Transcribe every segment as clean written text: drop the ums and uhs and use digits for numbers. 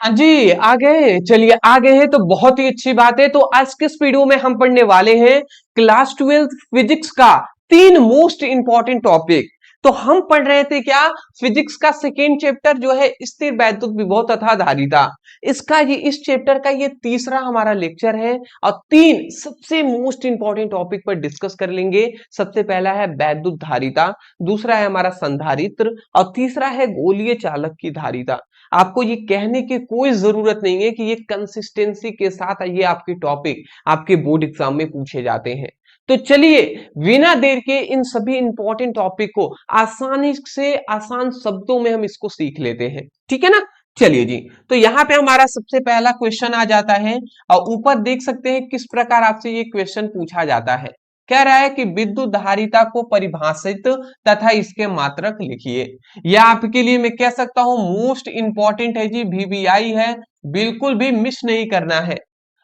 हाँ जी, आ गए। चलिए आ गए हैं तो बहुत ही अच्छी बात है। तो आज के इस वीडियो में हम पढ़ने वाले हैं क्लास 12 फिजिक्स का 3 मोस्ट इंपॉर्टेंट टॉपिक। तो हम पढ़ रहे थे क्या, फिजिक्स का सेकेंड चैप्टर जो है स्थिर वैद्युत विभव तथा धारिता। इसका ये इस चैप्टर का ये तीसरा हमारा लेक्चर है और 3 सबसे मोस्ट इंपॉर्टेंट टॉपिक पर डिस्कस कर लेंगे। सबसे पहला है वैद्युत धारिता, दूसरा है हमारा संधारित्र और तीसरा है गोलीय चालक की धारिता। आपको ये कहने की कोई जरूरत नहीं है कि ये कंसिस्टेंसी के साथ ये आपके टॉपिक आपके बोर्ड एग्जाम में पूछे जाते हैं। तो चलिए बिना देर के इन सभी इंपॉर्टेंट टॉपिक को आसानी से आसान शब्दों में हम इसको सीख लेते हैं, ठीक है ना। चलिए जी, तो यहाँ पे हमारा सबसे पहला क्वेश्चन आ जाता है और ऊपर देख सकते हैं किस प्रकार आपसे ये क्वेश्चन पूछा जाता है। कह रहा है कि विद्युत धारिता को परिभाषित तथा इसके मात्रक लिखिए। यह आपके लिए मैं कह सकता हूं मोस्ट इंपॉर्टेंट है जी, वीवीआई है, बिल्कुल भी मिस नहीं करना है।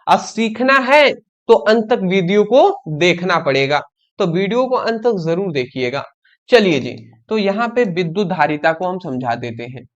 अब सीखना है तो अंत तक वीडियो को देखना पड़ेगा, तो वीडियो को अंत तक जरूर देखिएगा। चलिए जी, तो यहाँ पे विद्युत धारिता को हम समझा देते हैं।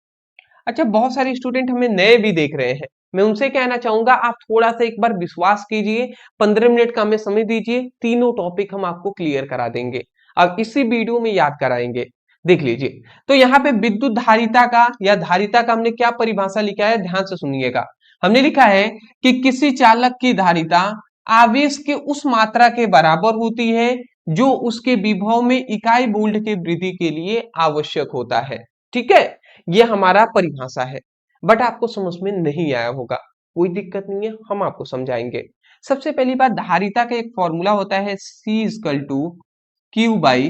अच्छा, बहुत सारे स्टूडेंट हमें नए भी देख रहे हैं, मैं उनसे कहना चाहूंगा आप थोड़ा सा एक बार विश्वास कीजिए, 15 मिनट का हमें समय दीजिए, तीनों टॉपिक हम आपको क्लियर करा देंगे। अब इसी वीडियो में याद कराएंगे, देख लीजिए। तो यहाँ पे विद्युत धारिता का या धारिता का हमने क्या परिभाषा लिखा है, ध्यान से सुनिएगा। हमने लिखा है कि किसी चालक की धारिता आवेश के उस मात्रा के बराबर होती है जो उसके विभव में इकाई वोल्ट के वृद्धि के लिए आवश्यक होता है। ठीक है, ये हमारा परिभाषा है, बट आपको समझ में नहीं आया होगा, कोई दिक्कत नहीं है, हम आपको समझाएंगे। सबसे पहली बात, धारिता का एक फॉर्मूला होता है C equal to Q by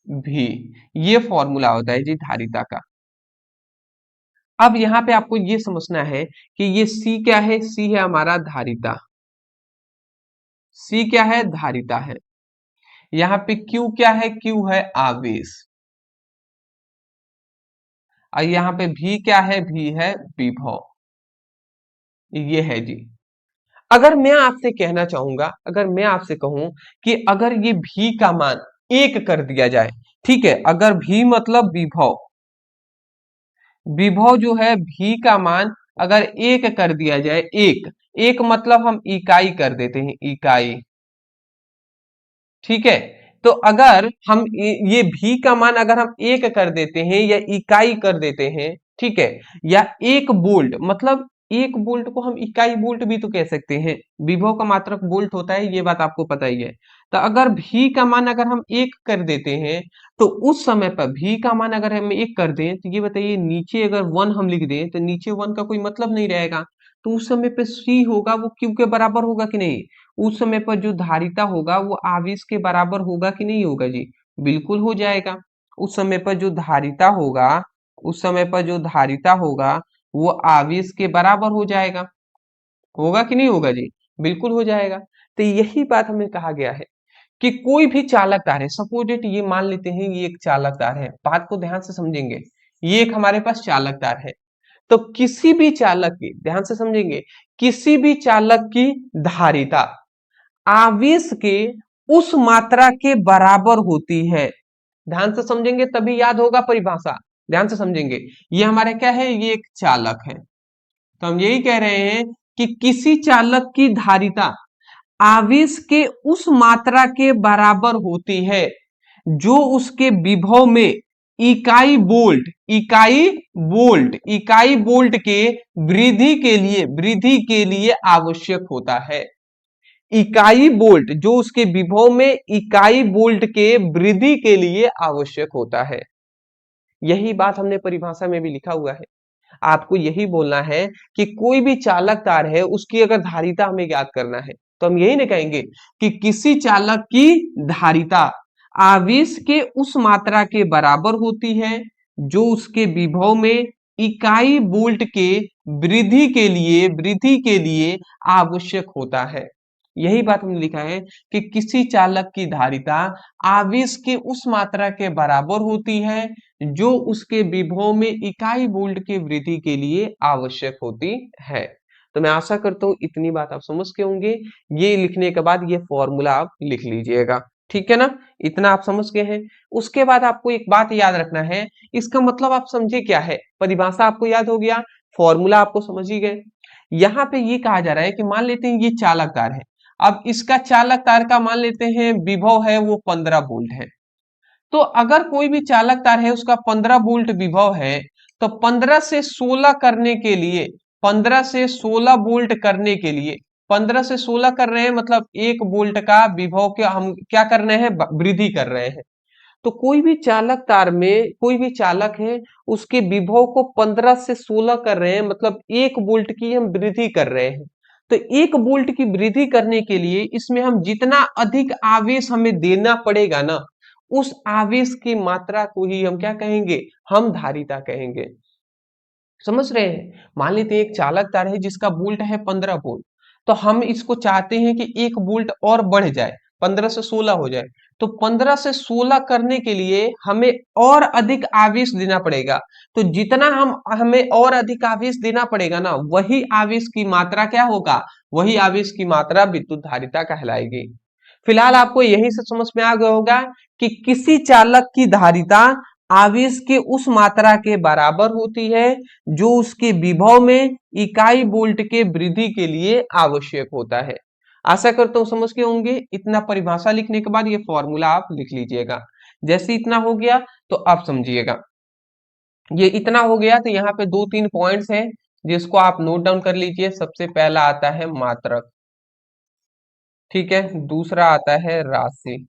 V, ये फॉर्मूला होता है जी धारिता का। अब यहाँ पे आपको ये समझना है कि ये C क्या है, C है हमारा धारिता, C क्या है, धारिता है। यहाँ पे Q क्या है, Q है आवेश, और यहाँ पे V क्या है, V है विभव, ये है जी। अगर मैं आपसे कहना चाहूंगा, अगर मैं आपसे कहूं कि अगर ये V का मान 1 कर दिया जाए, ठीक है, अगर V मतलब विभव, विभव जो है V का मान अगर 1 कर दिया जाए, एक मतलब हम इकाई कर देते हैं, इकाई, ठीक है। तो अगर हम ये V का मान अगर हम 1 कर देते हैं या इकाई कर देते हैं, ठीक है, या 1 वोल्ट, मतलब 1 वोल्ट को हम इकाई वोल्ट भी तो कह सकते हैं, विभव का मात्रक वोल्ट होता है, ये बात आपको पता ही है। तो अगर V का मान अगर हम 1 कर देते हैं, तो उस समय पर V का मान अगर हम 1 कर दें, तो ये बताइए नीचे अगर 1 हम लिख दें तो नीचे 1 का कोई मतलब नहीं रहेगा। तो उस समय पे C होगा वो Q के बराबर होगा कि नहीं, उस समय पर जो धारिता होगा वो आवेश के बराबर होगा कि नहीं होगा जी, बिल्कुल हो जाएगा। उस समय पर जो धारिता होगा, उस समय पर जो धारिता होगा वो आवेश के बराबर हो जाएगा, होगा कि नहीं होगा जी, बिल्कुल हो जाएगा। तो यही बात हमें कहा गया है कि कोई भी चालक तार है, सपोज इट, ये मान लेते हैं ये एक चालक तार है, बात को ध्यान से समझेंगे, ये एक हमारे पास चालक तार है। तो किसी भी चालक की, ध्यान से समझेंगे, किसी भी चालक की धारिता आवेश के उस मात्रा के बराबर होती है। ध्यान से समझेंगे तभी याद होगा परिभाषा, ध्यान से समझेंगे। ये हमारे क्या है, ये एक चालक है, तो हम यही कह रहे हैं कि किसी चालक की धारिता आवेश के उस मात्रा के बराबर होती है जो उसके विभव में इकाई वोल्ट, इकाई वोल्ट के वृद्धि के लिए आवश्यक होता है। इकाई वोल्ट जो उसके विभव में इकाई वोल्ट के वृद्धि के लिए आवश्यक होता है। यही बात हमने परिभाषा में भी लिखा हुआ है। आपको यही बोलना है कि कोई भी चालक तार है उसकी अगर धारिता हमें ज्ञात करना है, तो हम यही नहीं कहेंगे कि किसी चालक की धारिता आवेश के उस मात्रा के बराबर होती है जो उसके विभव में इकाई वोल्ट के वृद्धि के लिए आवश्यक होता है। यही बात हमने लिखा है कि किसी चालक की धारिता आवेश के उस मात्रा के बराबर होती है जो उसके विभव में इकाई वोल्ट की वृद्धि के लिए आवश्यक होती है। तो मैं आशा करता हूं इतनी बात आप समझ के होंगे। ये लिखने के बाद ये फॉर्मूला आप लिख लीजिएगा, ठीक है ना, इतना आप समझ गए हैं। उसके बाद आपको एक बात याद रखना है, इसका मतलब आप समझे क्या है, परिभाषा आपको याद हो गया, फॉर्मूला आपको समझ ही गए। यहाँ पे ये कहा जा रहा है कि मान लेते हैं ये चालक तार है, अब इसका चालक तार का मान लेते हैं विभव है वो 15 वोल्ट है। तो अगर कोई भी चालक तार है उसका 15 वोल्ट विभव है, तो 15 से 16 करने के लिए, 15 से 16 वोल्ट करने के लिए, 15 से 16 कर रहे हैं मतलब 1 वोल्ट का विभव के हम क्या कर रहे हैं, वृद्धि कर रहे हैं। तो कोई भी चालक तार में कोई भी चालक है उसके विभव को 15 से 16 कर रहे हैं मतलब 1 वोल्ट की हम वृद्धि कर रहे हैं। तो 1 वोल्ट की वृद्धि करने के लिए इसमें हम जितना अधिक आवेश हमें देना पड़ेगा ना, उस आवेश की मात्रा को ही हम क्या कहेंगे, हम धारिता कहेंगे। समझ रहे हैं? मान लेते हैं एक चालक तार है जिसका वोल्ट है 15 वोल्ट, तो हम इसको चाहते हैं कि 1 वोल्ट और बढ़ जाए, 15 से 16 हो जाए। तो 15 से 16 करने के लिए हमें और अधिक आवेश देना पड़ेगा। तो जितना हम हमें और अधिक आवेश देना पड़ेगा ना, वही आवेश की मात्रा क्या होगा, वही आवेश की मात्रा विद्युत धारिता कहलाएगी। फिलहाल आपको यहीं से समझ में आ गया होगा कि किसी चालक की धारिता आवेश के उस मात्रा के बराबर होती है जो उसके विभव में इकाई वोल्ट के वृद्धि के लिए आवश्यक होता है। आशा करता हूं समझ के होंगे। इतना परिभाषा लिखने के बाद ये फॉर्मूला आप लिख लीजिएगा। जैसे इतना हो गया तो आप समझिएगा, ये इतना हो गया तो यहाँ पे 2-3 पॉइंट्स हैं जिसको आप नोट डाउन कर लीजिए। सबसे पहला आता है मात्रक, ठीक है, दूसरा आता है राशि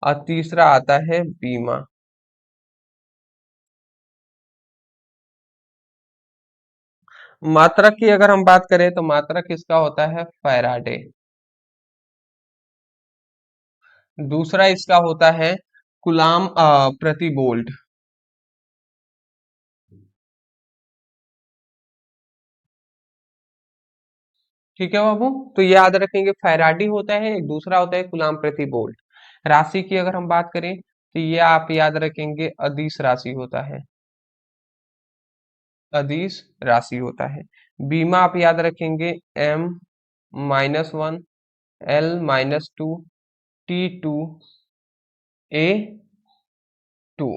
और तीसरा आता है बीमा। मात्रक की अगर हम बात करें तो मात्रक इसका होता है फैराडे। दूसरा इसका होता है कूलाम प्रति वोल्ट। ठीक है बाबू, तो ये याद रखेंगे, फैराडी होता है, एक दूसरा होता है कूलाम प्रति वोल्ट। राशि की अगर हम बात करें तो ये आप याद रखेंगे अदिश राशि होता है, अदिश राशि होता है। बीमा आप याद रखेंगे M-1 L-2 T2A2।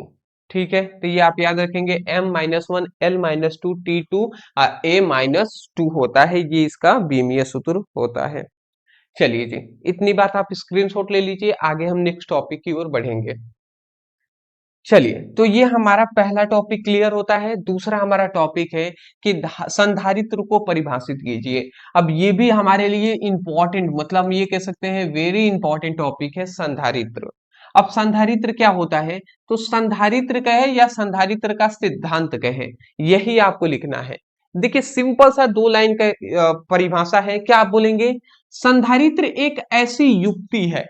ठीक है, तो ये आप याद रखेंगे M-1 L-2 T2 A-2 होता है, ये इसका बीमीय सूत्र होता है। चलिए जी, इतनी बात आप स्क्रीनशॉट ले लीजिए, आगे हम नेक्स्ट टॉपिक की ओर बढ़ेंगे। चलिए, तो ये हमारा पहला टॉपिक क्लियर होता है। दूसरा हमारा टॉपिक है कि संधारित्र को परिभाषित कीजिए। अब ये भी हमारे लिए इंपॉर्टेंट, मतलब ये कह सकते हैं वेरी इंपॉर्टेंट टॉपिक है संधारित्र। अब संधारित्र क्या होता है, तो संधारित्र कहे या संधारित्र का सिद्धांत कहे, यही आपको लिखना है। देखिए सिंपल सा 2 लाइन का परिभाषा है। क्या आप बोलेंगे, संधारित्र एक ऐसी युक्ति है,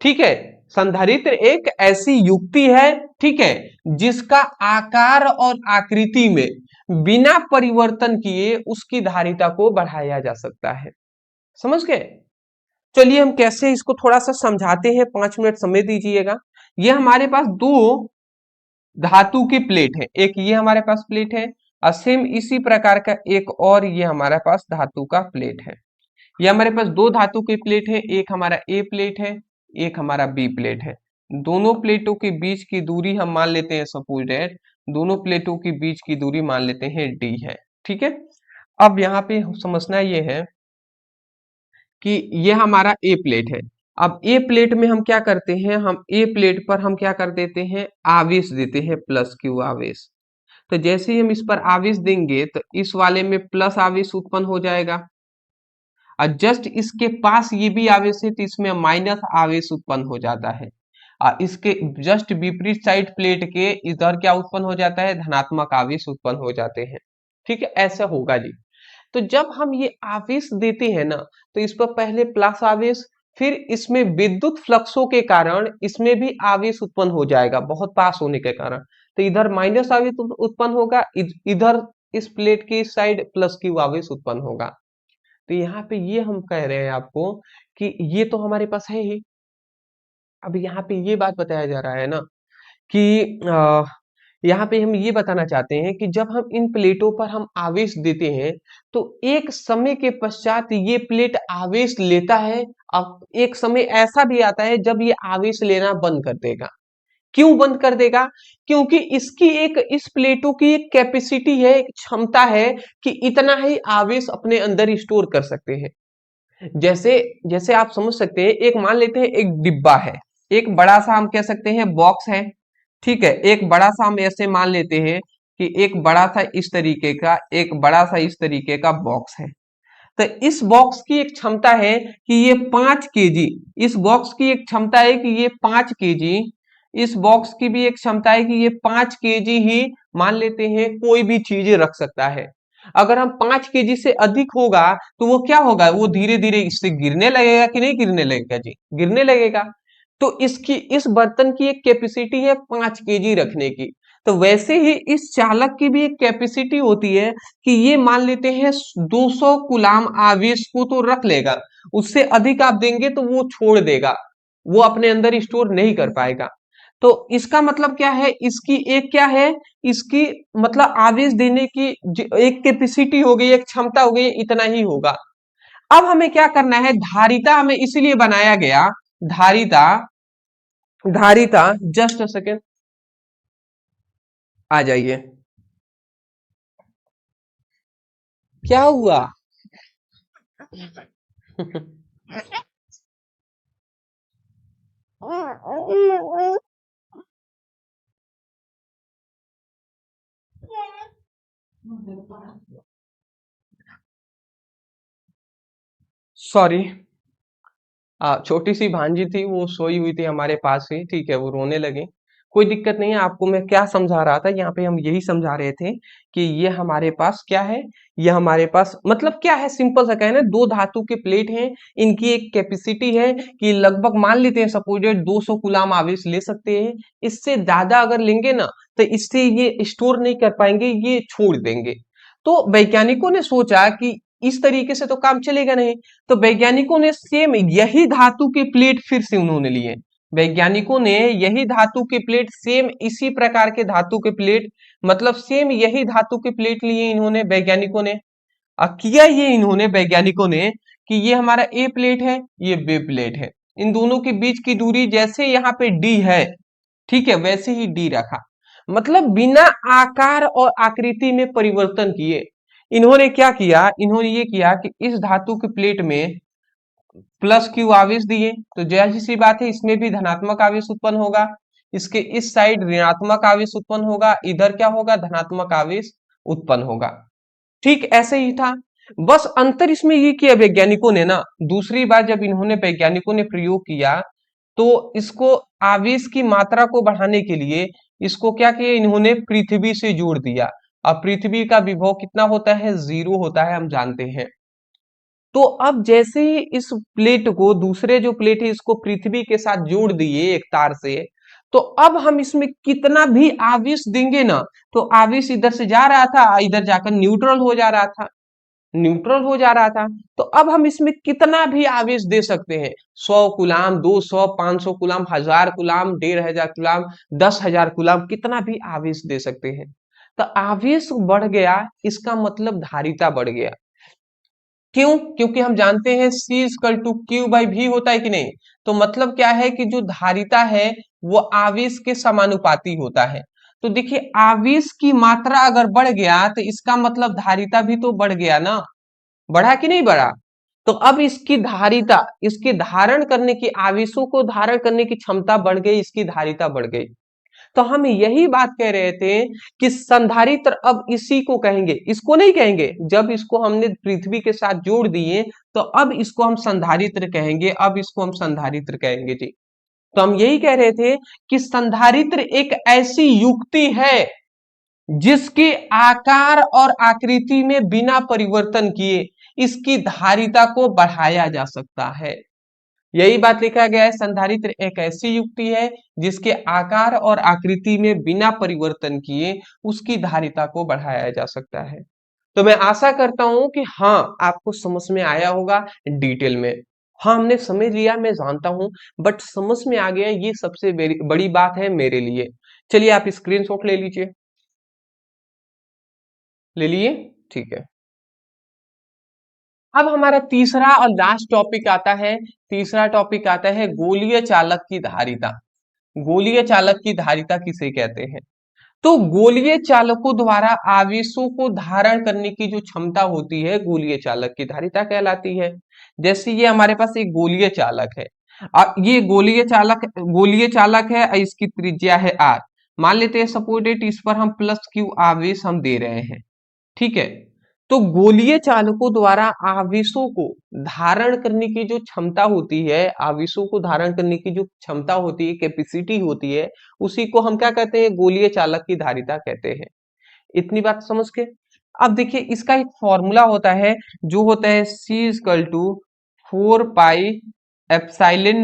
ठीक है, संधारित्र एक ऐसी युक्ति है, ठीक है, जिसका आकार और आकृति में बिना परिवर्तन किए उसकी धारिता को बढ़ाया जा सकता है। समझ गए? चलिए हम कैसे इसको थोड़ा सा समझाते हैं, 5 मिनट समय दीजिएगा। ये हमारे पास 2 धातु की प्लेट है, एक ये हमारे पास प्लेट है और सेम इसी प्रकार का एक और ये हमारे पास धातु का प्लेट है। ये हमारे पास 2 धातु की प्लेट है, एक हमारा ए प्लेट है, एक हमारा बी प्लेट है। दोनों प्लेटों के बीच की दूरी हम मान लेते हैं, सपोज दैट दोनों प्लेटों के बीच की दूरी मान लेते हैं डी है। ठीक है, अब यहाँ पे समझना ये है कि ये हमारा ए प्लेट है। अब ए प्लेट में हम क्या करते हैं, हम ए प्लेट पर हम क्या कर देते हैं, आवेश देते हैं, प्लस क्यू आवेश। तो जैसे ही हम इस पर आवेश देंगे तो इस वाले में प्लस आवेश उत्पन्न हो जाएगा, और जस्ट इसके पास ये भी आवेश है तो इसमें माइनस आवेश उत्पन्न हो जाता है। इसके जस्ट विपरीत साइड प्लेट के इधर क्या उत्पन्न हो जाता है, धनात्मक आवेश उत्पन्न हो जाते हैं। ठीक है, ऐसा होगा जी। तो जब हम ये आवेश देते हैं ना, तो इस पर पहले प्लस आवेश, फिर इसमें विद्युत फ्लक्सों के कारण इसमें भी आवेश उत्पन्न हो जाएगा बहुत पास होने के कारण। तो इधर माइनस आवेश उत्पन्न होगा, इधर इस प्लेट की साइड प्लस की आवेश उत्पन्न होगा। तो यहाँ पे ये हम कह रहे हैं आपको कि ये तो हमारे पास है ही। अब यहाँ पे ये बात बताया जा रहा है ना कि यहाँ पे हम ये बताना चाहते हैं कि जब हम इन प्लेटों पर हम आवेश देते हैं तो एक समय के पश्चात ये प्लेट आवेश लेता है। अब एक समय ऐसा भी आता है जब ये आवेश लेना बंद कर देगा। क्यों बंद कर देगा? क्योंकि इसकी एक इस प्लेटों की एक कैपेसिटी है, एक क्षमता है कि इतना ही आवेश अपने अंदर स्टोर कर सकते हैं। जैसे जैसे आप समझ सकते हैं, एक मान लेते हैं एक डिब्बा है, एक बड़ा सा हम कह सकते हैं बॉक्स है, ठीक है, एक बड़ा सा हम ऐसे मान लेते हैं कि एक बड़ा सा इस तरीके का, एक बड़ा सा इस तरीके का बॉक्स है। तो इस बॉक्स की एक क्षमता है कि ये 5 केजी, इस बॉक्स की एक क्षमता है कि ये 5 केजी, इस बॉक्स की भी एक क्षमता है कि ये 5 केजी ही मान लेते हैं कोई भी चीज रख सकता है। अगर हम 5 केजी से अधिक होगा तो वो क्या होगा, वो धीरे धीरे इससे गिरने लगेगा कि नहीं गिरने लगेगा जी, गिरने लगेगा। तो इसकी इस बर्तन की एक कैपेसिटी है 5 केजी रखने की। तो वैसे ही इस चालक की भी एक कैपेसिटी होती है कि ये मान लेते हैं 200 कुलाम आवेश को तो रख लेगा, उससे अधिक आप देंगे तो वो छोड़ देगा, वो अपने अंदर स्टोर नहीं कर पाएगा। तो इसका मतलब क्या है, इसकी एक क्या है, इसकी मतलब आवेश देने की एक कैपेसिटी हो गई, एक क्षमता हो गई, इतना ही होगा। अब हमें क्या करना है, धारिता हमें इसीलिए बनाया गया, धारिता, धारिता, जस्ट अ सेकेंड, आ जाइए। क्या हुआ? सॉरी, छोटी सी भांजी थी, वो सोई हुई थी हमारे पास ही, ठीक है, वो रोने लगी। कोई दिक्कत नहीं है। आपको मैं क्या समझा रहा था, यहाँ पे हम यही समझा रहे थे कि ये हमारे पास क्या है, ये हमारे पास मतलब क्या है, सिंपल सा कहना है, दो धातु के प्लेट हैं, इनकी एक कैपेसिटी है कि लगभग मान लेते हैं सपोजेड 200 कुलाम आवेश ले सकते हैं। इससे ज्यादा अगर लेंगे ना तो इससे ये स्टोर नहीं कर पाएंगे, ये छोड़ देंगे। तो वैज्ञानिकों ने सोचा कि इस तरीके से तो काम चलेगा नहीं, तो वैज्ञानिकों ने सेम यही धातु के प्लेट फिर से उन्होंने लिए, वैज्ञानिकों ने यही धातु के प्लेट, सेम इसी प्रकार के धातु के प्लेट, मतलब सेम यही धातु के प्लेट लिए इन्होंने वैज्ञानिकों ने। किया ये इन्होंने वैज्ञानिकों ने कि ये हमारा ए प्लेट है, ये बी प्लेट है, इन दोनों के बीच की दूरी जैसे यहाँ पे डी है, ठीक है, वैसे ही डी रखा। मतलब बिना आकार और आकृति में परिवर्तन किए इन्होंने क्या किया, इन्होंने ये किया कि इस धातु के प्लेट में प्लस क्यू आवेश दिए, तो जैसी सी बात है इसमें भी धनात्मक आवेश उत्पन्न होगा, इसके इस साइड ऋणात्मक आवेश उत्पन्न होगा, इधर क्या होगा, धनात्मक आवेश उत्पन्न होगा। ठीक ऐसे ही था, बस अंतर इसमें ये किया वैज्ञानिकों ने ना, दूसरी बार जब इन्होंने वैज्ञानिकों ने प्रयोग किया तो इसको आवेश की मात्रा को बढ़ाने के लिए इसको क्या किया, इन्होंने पृथ्वी से जोड़ दिया। अब पृथ्वी का विभव कितना होता है, 0 होता है, हम जानते हैं। तो अब जैसे ही इस प्लेट को, दूसरे जो प्लेट है इसको पृथ्वी के साथ जोड़ दिए एक तार से, तो अब हम इसमें कितना भी आवेश देंगे ना, तो आवेश इधर से जा रहा था, इधर जाकर न्यूट्रल हो जा रहा था, न्यूट्रल हो जा रहा था। तो अब हम इसमें कितना भी आवेश दे सकते हैं, 100 कुलाम, 200, 500 कुलाम, 1000 कुलाम, 1500 कुलाम, 10,000 कुलाम, कितना भी आवेश दे सकते हैं। तो आवेश बढ़ गया, इसका मतलब धारिता बढ़ गया। क्यों? क्योंकि हम जानते हैं C equal to Q by V होता है कि नहीं। तो मतलब क्या है कि जो धारिता है वो आवेश के समानुपाती होता है। तो देखिए आवेश की मात्रा अगर बढ़ गया तो इसका मतलब धारिता भी तो बढ़ गया ना, बढ़ा कि नहीं बढ़ा। तो अब इसकी धारिता, इसके धारण करने की, आवेशों को धारण करने की क्षमता बढ़ गई, इसकी धारिता बढ़ गई। तो हम यही बात कह रहे थे कि संधारित्र, अब इसी को कहेंगे, इसको नहीं कहेंगे, जब इसको हमने पृथ्वी के साथ जोड़ दिए तो अब इसको हम संधारित्र कहेंगे, अब इसको हम संधारित्र कहेंगे जी। तो हम यही कह रहे थे कि संधारित्र एक ऐसी युक्ति है जिसके आकार और आकृति में बिना परिवर्तन किए इसकी धारिता को बढ़ाया जा सकता है। यही बात लिखा गया है, संधारित्र एक ऐसी युक्ति है जिसके आकार और आकृति में बिना परिवर्तन किए उसकी धारिता को बढ़ाया जा सकता है। तो मैं आशा करता हूं कि हाँ आपको समझ में आया होगा डिटेल में। हाँ हमने समझ लिया, मैं जानता हूं, बट समझ में आ गया, ये सबसे बड़ी बात है मेरे लिए। चलिए आप स्क्रीनशॉट ले लीजिए, ले लिए, ठीक है। अब हमारा तीसरा और लास्ट टॉपिक आता है, तीसरा टॉपिक आता है गोलीय चालक की धारिता। गोलीय चालक की धारिता किसे कहते हैं? तो गोलीय चालकों द्वारा आवेशों को धारण करने की जो क्षमता होती है गोलीय चालक की धारिता कहलाती है। जैसे ये हमारे पास एक गोलीय चालक है, ये गोलीय चालक है, इसकी त्रिज्या है आर। मान लेते हैं सपोर्टेड, इस पर हम प्लस क्यू आवेश हम दे रहे हैं, ठीक है। तो गोलीय चालकों द्वारा आवेशों को धारण करने की जो क्षमता होती है, आवेशों को धारण करने की जो क्षमता होती है, कैपेसिटी होती है, उसी को हम क्या कहते हैं? गोलीय चालक की धारिता कहते हैं। इतनी बात समझ के अब देखिए इसका एक फॉर्मूला होता है, जो होता है C equal to 4 pi epsilon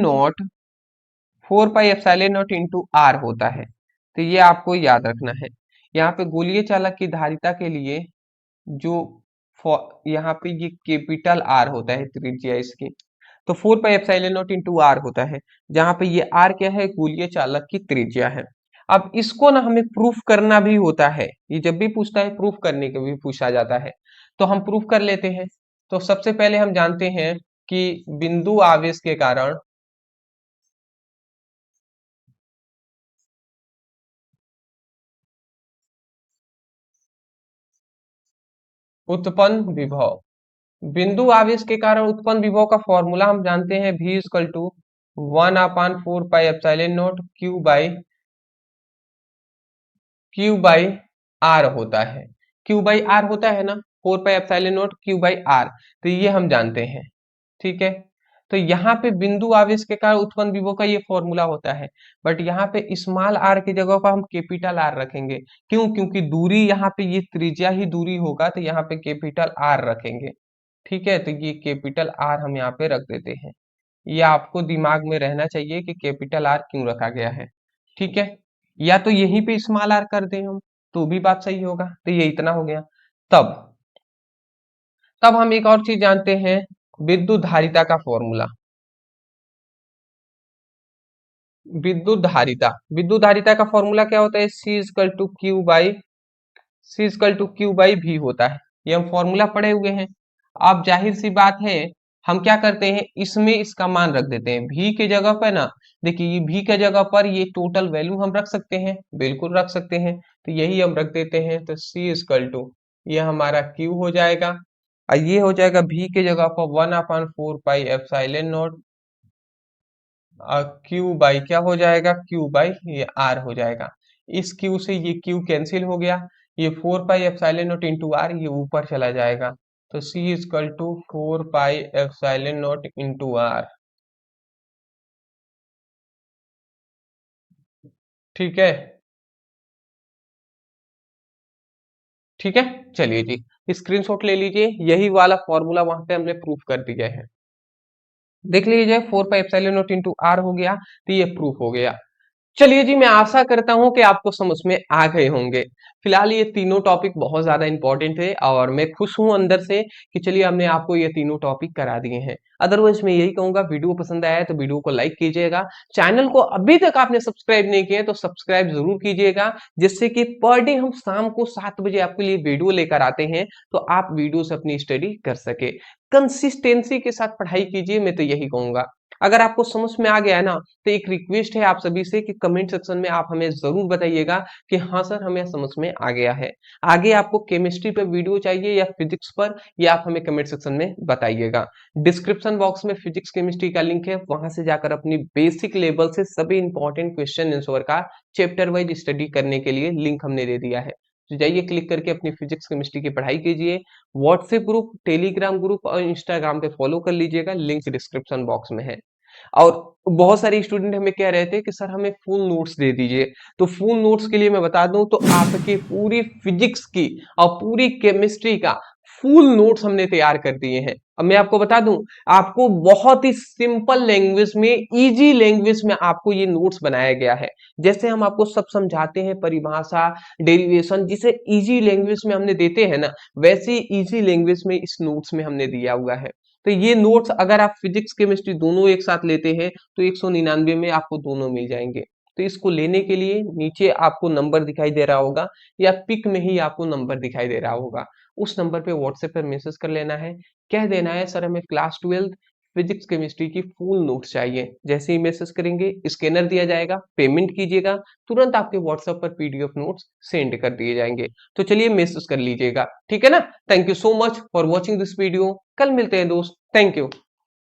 naught into R होता है। तो ये आपको याद रखना है। यहाँ पे गोलीय चालक की धारिता के लिए जो यहाँ पे ये कैपिटल आर होता है, त्रिज्या इसकी, तो 4 pi epsilon naught into R होता है, जहां पे ये आर क्या है? गोलीय चालक की त्रिज्या है। अब इसको ना हमें प्रूफ करना भी होता है, ये जब भी पूछता है प्रूफ करने के भी पूछा जाता है, तो हम प्रूफ कर लेते हैं। तो सबसे पहले हम जानते हैं कि बिंदु आवेश के कारण उत्पन्न विभव, बिंदु आवेश के कारण उत्पन्न विभव का फॉर्मूला हम जानते हैं, V equal to 1/4 pi epsilon naught Q by R होता है। क्यू बाई आर होता है ना, 4 pi epsilon naught Q by R, तो ये हम जानते हैं, ठीक है। तो यहाँ पे बिंदु आवेश के कारण उत्पन्न विभव का ये फॉर्मूला होता है, बट यहाँ पे स्मॉल आर की जगह पर हम कैपिटल आर रखेंगे। क्यों? क्योंकि दूरी यहाँ पे ये त्रिज्या ही दूरी होगा, तो यहाँ पे कैपिटल आर रखेंगे, ठीक है। तो ये कैपिटल आर हम यहाँ पे रख देते हैं। ये आपको दिमाग में रहना चाहिए कि कैपिटल आर क्यों रखा गया है, ठीक है। या तो यहीं पे स्मॉल आर कर दें हम, तो भी बात सही होगा। तो ये इतना हो गया। तब तब हम एक और चीज जानते हैं, विद्युत धारिता का फॉर्मूला। विद्युत धारिता का फॉर्मूला क्या होता है? C equal to Q by V होता है। ये हम फॉर्मूला पढ़े हुए हैं। अब जाहिर सी बात है, हम क्या करते हैं, इसमें इसका मान रख देते हैं भी के जगह पर ना। देखिए ये भी के जगह पर ये टोटल वैल्यू हम रख सकते हैं, बिल्कुल रख सकते हैं। तो यही हम रख देते हैं। तो C इक्वल टू ये हमारा Q हो जाएगा, और ये हो जाएगा भी के जगह पर 1/4 pi epsilon naught Q by क्या हो जाएगा? क्यू बाई ये आर हो जाएगा। इस क्यू से ये क्यू कैंसिल हो गया, ये 4 pi epsilon naught into R ये ऊपर चला जाएगा। तो C equal to 4 pi epsilon naught into R, ठीक है। ठीक है, चलिए जी स्क्रीनशॉट ले लीजिए, यही वाला फॉर्मूला वहां पे हमने प्रूफ कर दिया है। देख लीजिए 4 pi epsilon naught into R हो गया, तो ये प्रूफ हो गया। चलिए जी, मैं आशा करता हूं कि आपको समझ में आ गए होंगे। फिलहाल ये तीनों टॉपिक बहुत ज्यादा इंपॉर्टेंट है, और मैं खुश हूं अंदर से कि चलिए हमने आपको ये तीनों टॉपिक करा दिए हैं। अदरवाइज मैं यही कहूंगा, वीडियो पसंद आया है तो वीडियो को लाइक कीजिएगा। चैनल को अभी तक आपने सब्सक्राइब नहीं किया है तो सब्सक्राइब जरूर कीजिएगा, जिससे कि पर डे हम शाम को 7 बजे आपके लिए वीडियो लेकर आते हैं, तो आप वीडियो से अपनी स्टडी कर सके। कंसिस्टेंसी के साथ पढ़ाई कीजिए, मैं तो यही कहूंगा। अगर आपको समझ में आ गया है ना, तो एक रिक्वेस्ट है आप सभी से कि कमेंट सेक्शन में आप हमें जरूर बताइएगा कि हाँ सर हमें समझ में आ गया है। आगे आपको केमिस्ट्री पर वीडियो चाहिए या फिजिक्स पर, या आप हमें कमेंट सेक्शन में बताइएगा। डिस्क्रिप्शन बॉक्स में फिजिक्स केमिस्ट्री का लिंक है, वहां से जाकर अपनी बेसिक लेवल से सभी इंपॉर्टेंट क्वेश्चन आंसर का चैप्टर वाइज स्टडी करने के लिए लिंक हमने दे दिया है। तो जाइए क्लिक करके अपनी फिजिक्स केमिस्ट्री की पढ़ाई कीजिए। व्हाट्सएप ग्रुप, टेलीग्राम ग्रुप और इंस्टाग्राम पे फॉलो कर लीजिएगा, लिंक डिस्क्रिप्शन बॉक्स में है। और बहुत सारे स्टूडेंट हमें कह रहे थे कि सर हमें फुल नोट्स दे दीजिए, तो फुल नोट्स के लिए मैं बता दूं तो आपकी पूरी फिजिक्स की और पूरी केमिस्ट्री का फुल नोट्स हमने तैयार कर दिए हैं। अब मैं आपको बता दूं, आपको बहुत ही सिंपल लैंग्वेज में, इजी लैंग्वेज में आपको ये नोट्स बनाया गया है। जैसे हम आपको सब समझाते हैं, परिभाषा, डेरिवेशन, जिसे इजी लैंग्वेज में हमने देते हैं ना, वैसे इजी लैंग्वेज में इस नोट्स में हमने दिया हुआ है। तो ये नोट्स अगर आप फिजिक्स केमिस्ट्री दोनों एक साथ लेते हैं तो 199 में आपको दोनों मिल जाएंगे। तो इसको लेने के लिए नीचे आपको नंबर दिखाई दे रहा होगा, या पिक में ही आपको नंबर दिखाई दे रहा होगा, उस नंबर पे व्हाट्सएप पर मैसेज कर लेना है। कह देना है सर हमें क्लास 12 फिजिक्स केमिस्ट्री की फुल नोट्स चाहिए, जैसे ही मैसेज करेंगे स्कैनर दिया जाएगा, पेमेंट कीजिएगा, तुरंत आपके व्हाट्सएप पर पीडीएफ नोट्स सेंड कर दिए जाएंगे। तो चलिए मैसेज कर लीजिएगा, ठीक है ना। Thank you so much for watching this video. कल मिलते हैं दोस्त, थैंक यू।